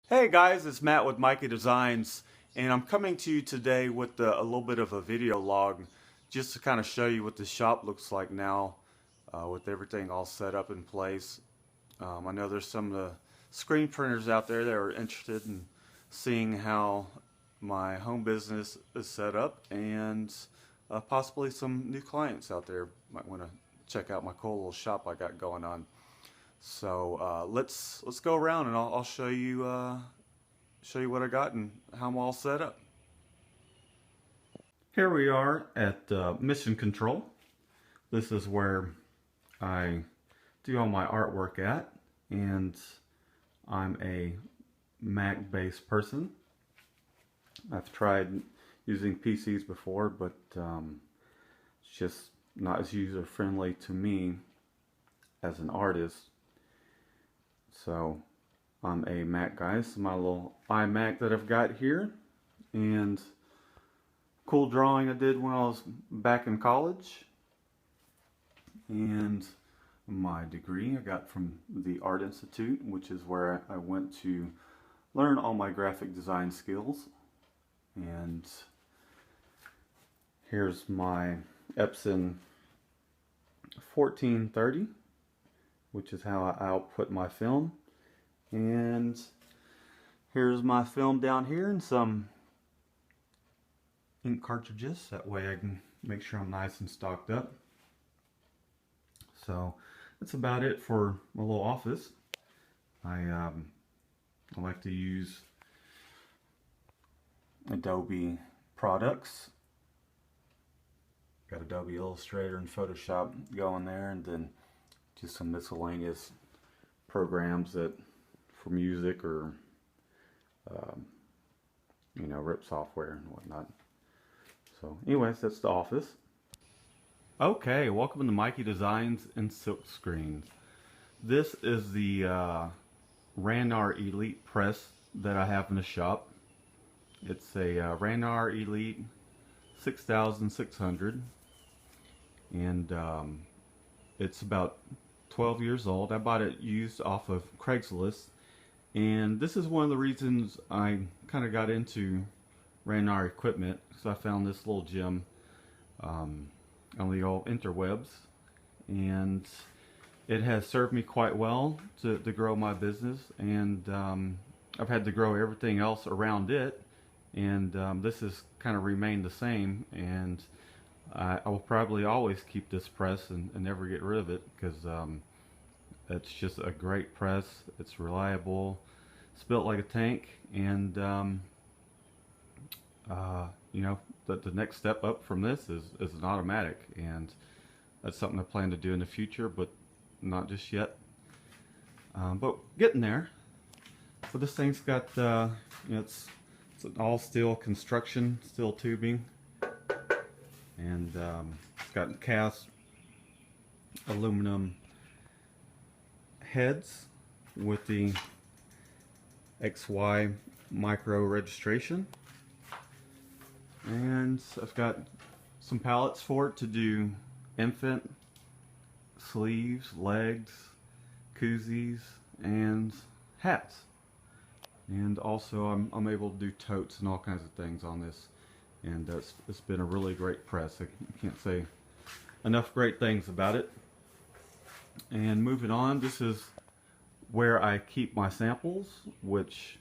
Hey guys, it's Matt with Mikey Designs, and I'm coming to you today with a little bit of a video log just to kind of show you what the shop looks like now with everything all set up in place. I know there's some of the screen printers out there that are interested in seeing how my home business is set up, and possibly some new clients out there might want to check out my cool little shop I got going on. So let's go around and I'll show you what I got and how I'm all set up. Here we are at Mission Control. This is where I do all my artwork at, and I'm a Mac-based person. I've tried using PCs before, but it's just not as user-friendly to me as an artist. So I'm a Mac guy. This is my little iMac that I've got here, and cool drawing I did when I was back in college, and my degree I got from the Art Institute, which is where I went to learn all my graphic design skills. And here's my Epson 1430, which is how I output my film. And here's my film down here and some ink cartridges. That way I can make sure I'm nice and stocked up. So that's about it for my little office. I like to use Adobe products. Got Adobe Illustrator and Photoshop going there, and then just some miscellaneous programs that for music or rip software and whatnot. So anyways, that's the office. Okay, welcome to Mikey Designs and Silk Screens. This is the Ranar Elite press that I have in the shop. It's a Ranar Elite 6600, and it's about 12 years old. I bought it used off of Craigslist, and this is one of the reasons I kind of got into Ranar equipment, because I found this little gem on the old interwebs, and it has served me quite well to grow my business, and I've had to grow everything else around it, and this has kind of remained the same, and I will probably always keep this press and never get rid of it, because it's just a great press. It's reliable, it's built like a tank, and the next step up from this is an automatic, and that's something I plan to do in the future, but not just yet. But getting there. So this thing's got it's an all steel construction, steel tubing, and it's got cast aluminum heads with the XY micro registration. And I've got some pallets for it to do infant, sleeves, legs, koozies, and hats. And also I'm able to do totes and all kinds of things on this. And it's been a really great press. I can't say enough great things about it. And moving on, this is where I keep my samples, which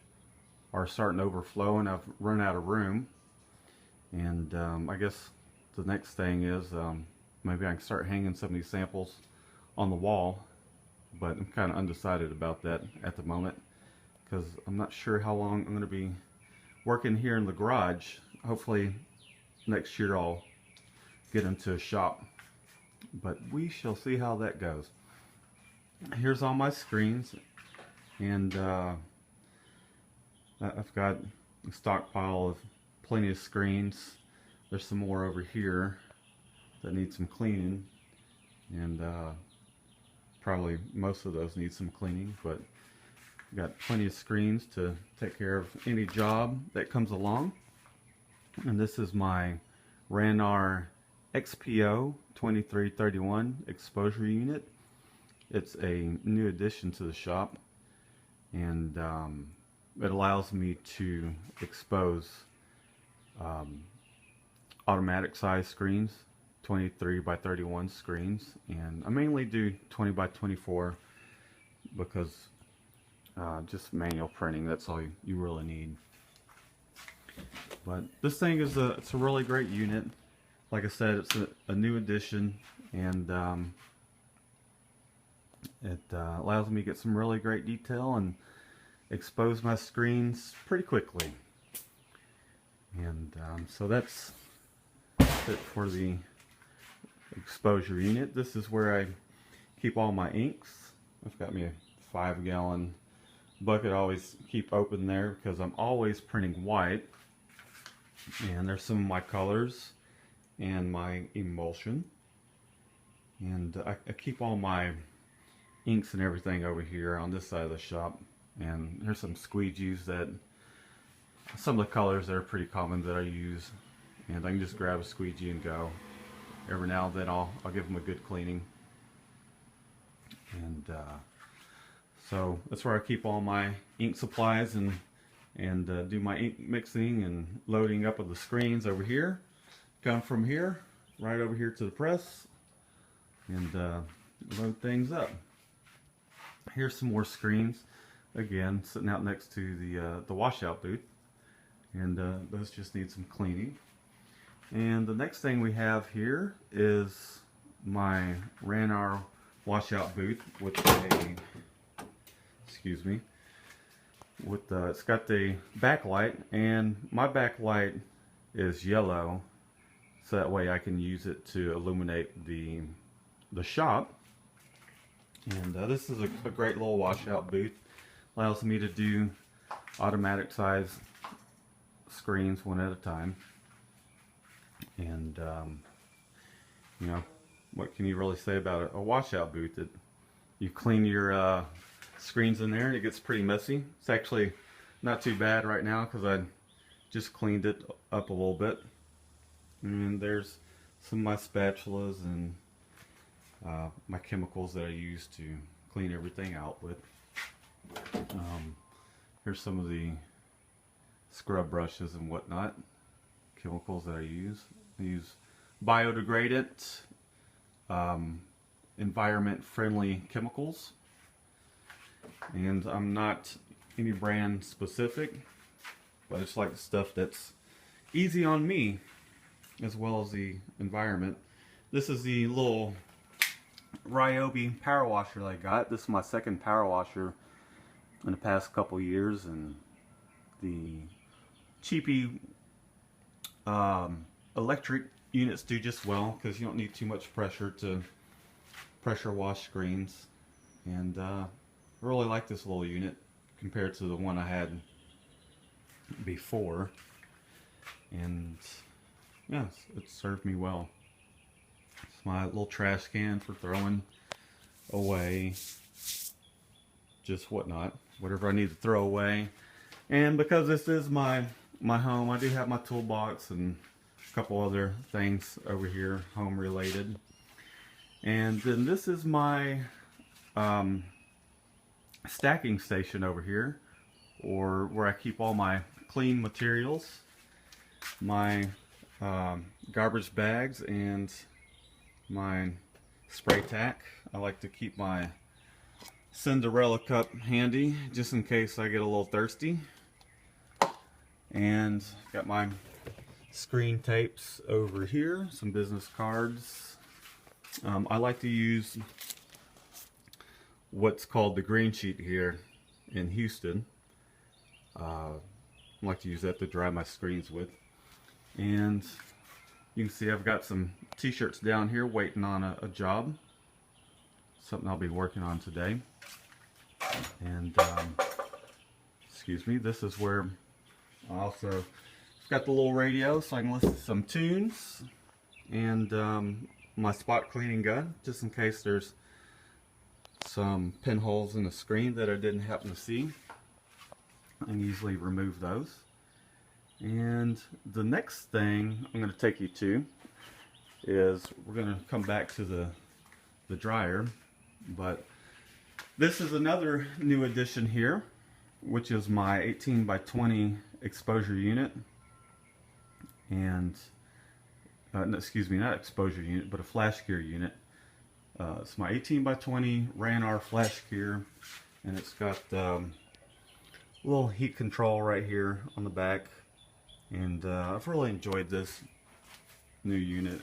are starting to overflow, and I've run out of room. And I guess the next thing is maybe I can start hanging some of these samples on the wall, but I'm kind of undecided about that at the moment, because I'm not sure how long I'm going to be working here in the garage. Hopefully next year I'll get into a shop, but we shall see how that goes. Here's all my screens, and I've got a stockpile of plenty of screens. There's some more over here that need some cleaning, and probably most of those need some cleaning, but I've got plenty of screens to take care of any job that comes along. And this is my Ranar XPO 2331 exposure unit. It's a new addition to the shop, and it allows me to expose automatic size screens, 23 by 31 screens, and I mainly do 20 by 24 because just manual printing, that's all you really need. But this thing is it's a really great unit. Like I said, it's a new addition, and it allows me to get some really great detail and expose my screens pretty quickly. And so that's it for the exposure unit. This is where I keep all my inks. I've got me a 5-gallon bucket I always keep open there because I'm always printing white. And there's some of my colors and my emulsion. And I keep all my inks and everything over here on this side of the shop. And there's some squeegees that, some of the colors that are pretty common that I use. And I can just grab a squeegee and go. Every now and then I'll give them a good cleaning. And so that's where I keep all my ink supplies and do my ink mixing and loading up of the screens over here. Come from here, right over here to the press, and load things up. Here's some more screens, again sitting out next to the washout booth, and those just need some cleaning. And the next thing we have here is my Ranar washout booth with a, excuse me, with it's got the backlight, and my backlight is yellow, so that way I can use it to illuminate the shop. And this is a great little washout booth. Allows me to do automatic size screens one at a time. And you know, what can you really say about a washout booth? You clean your screens in there and it gets pretty messy. It's actually not too bad right now because I just cleaned it up a little bit. And there's some of my spatulas and my chemicals that I use to clean everything out with. Here's some of the scrub brushes and whatnot, chemicals that I use. I use biodegradant, environment friendly chemicals, and I'm not any brand specific, but I just like the stuff that's easy on me as well as the environment. This is the little Ryobi power washer that I got. This is my second power washer in the past couple years, and the cheapy electric units do just well because you don't need too much pressure to pressure wash screens. And I really like this little unit compared to the one I had before, and yes, it served me well. It's my little trash can for throwing away just whatever I need to throw away. And because this is my home, I do have my toolbox and a couple other things over here, home related. And then this is my stacking station over here, or where I keep all my clean materials, my garbage bags, and my spray tack. I like to keep my Cinderella cup handy just in case I get a little thirsty. And got my screen tapes over here, some business cards. I like to use what's called the green sheet here in Houston. I like to use that to dry my screens with. And you can see I've got some t-shirts down here waiting on a job. Something I'll be working on today. And excuse me, this is where I also got the little radio so I can listen to some tunes, and my spot cleaning gun just in case there's some pinholes in the screen that I didn't happen to see. I can easily remove those. And the next thing I'm going to take you to is we're going to come back to the dryer, but this is another new addition here. which is my 18 by 20 exposure unit, and no, excuse me, not exposure unit, but a flash gear unit. It's my 18 by 20 Ranar flash gear, and it's got a little heat control right here on the back, and I've really enjoyed this new unit.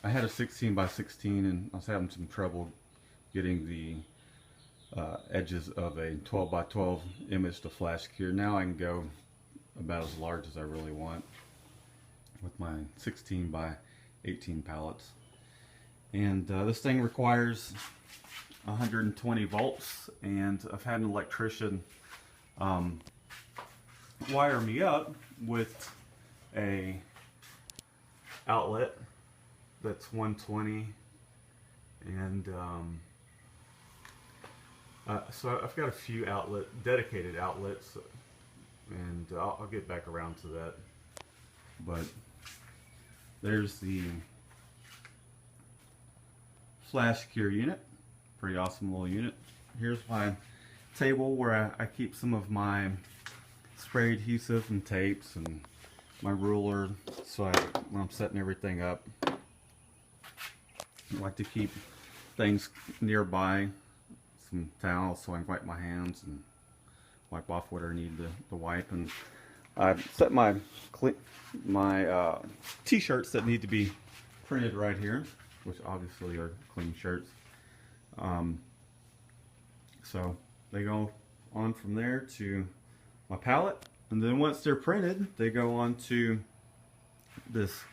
I had a 16 by 16 and I was having some trouble getting the edges of a 12 by 12 image to flash gear. Now I can go about as large as I really want with my 16 by 18 pallets. And this thing requires 120 volts, and I've had an electrician wire me up with a outlet that's 120, and so I've got a few dedicated outlets, and I'll get back around to that. But there's the flash gear unit, pretty awesome little unit. Here's my table where I keep some of my spray adhesive and tapes and my ruler, so when I'm setting everything up, I like to keep things nearby, some towels so I can wipe my hands and wipe off what I need to wipe. And I've set my t-shirts that need to be printed right here, which obviously are clean shirts. So they go on from there to my pallet, and then once they're printed, they go on to this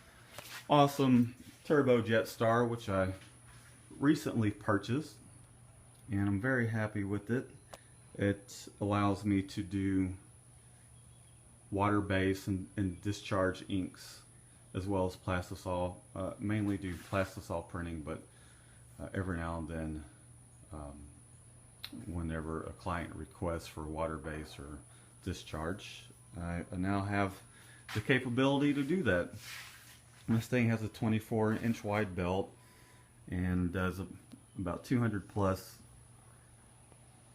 awesome Turbo Jet Star, which I recently purchased, and I'm very happy with it. It allows me to do water-based and discharge inks, as well as plastisol. Mainly do plastisol printing, but every now and then, whenever a client requests for water-based or discharge, I now have the capability to do that. This thing has a 24-inch wide belt and does about 200 plus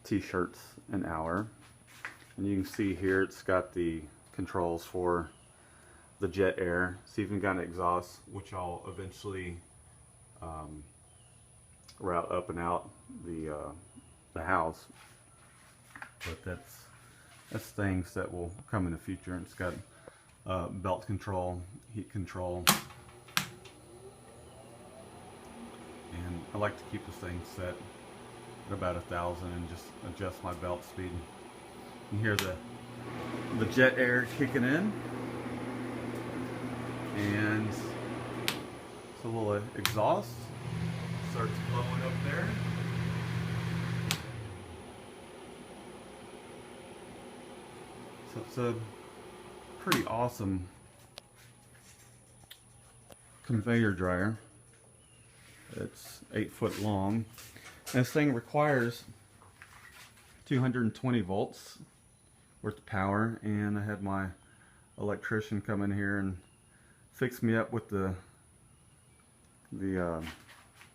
t-shirts an hour. And you can see here it's got the controls for the jet air. It's even got an exhaust, which I'll eventually route up and out the house. But that's things that will come in the future. And it's got belt control, heat control, and I like to keep this thing set at about 1,000 and just adjust my belt speed. You hear the jet air kicking in, and it's a little exhaust starts blowing up there. So it's a pretty awesome conveyor dryer. It's 8 foot long. And this thing requires 220 volts worth of power, and I had my electrician come in here and fix me up with the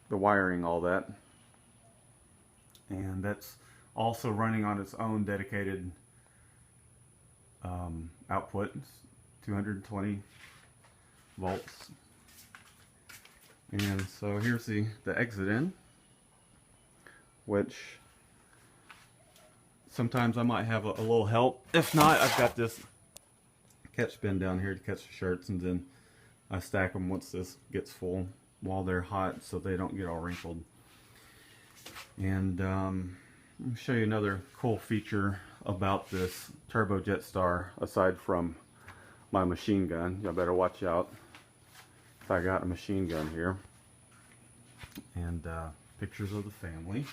wiring, all that. And that's also running on its own dedicated output, 220 volts. And so here's the exit in, which sometimes I might have a little help. If not, I've got this catch bin down here to catch the shirts, and then I stack them once this gets full while they're hot so they don't get all wrinkled. And let me show you another cool feature about this Turbo Jet Star, aside from my machine gun. You better watch out. I got a machine gun here, and pictures of the family.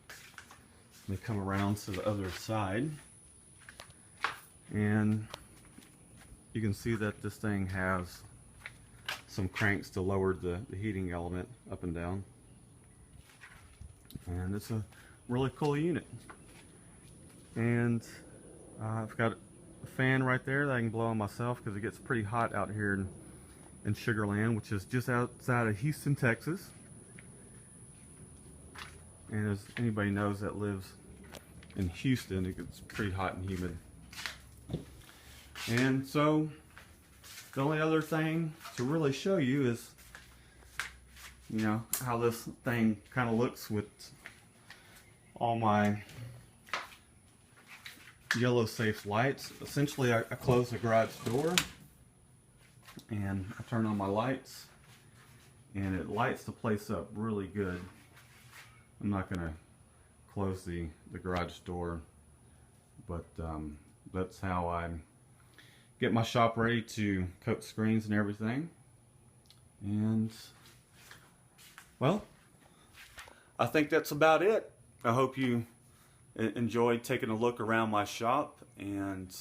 Let me come around to the other side, and you can see that this thing has some cranks to lower the heating element up and down, and it's a really cool unit. And I've got a fan right there that I can blow on myself because it gets pretty hot out here in Sugar Land, which is just outside of Houston, Texas. And as anybody knows that lives in Houston it gets pretty hot and humid. And so the only other thing to really show you is, you know, how this thing kind of looks with all my yellow safe lights. Essentially, I close the garage door and I turn on my lights, and it lights the place up really good. I'm not going to close the garage door, but that's how I get my shop ready to coat screens and everything. And well, I think that's about it. I hope you enjoyed taking a look around my shop, and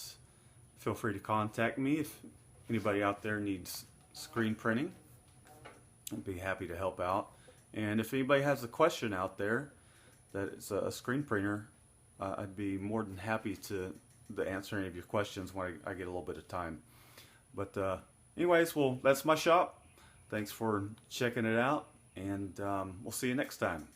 feel free to contact me if anybody out there needs screen printing. I'd be happy to help out. And if anybody has a question out there that is a screen printer, I'd be more than happy to answer any of your questions when I get a little bit of time. But anyways, well, that's my shop. Thanks for checking it out, and we'll see you next time.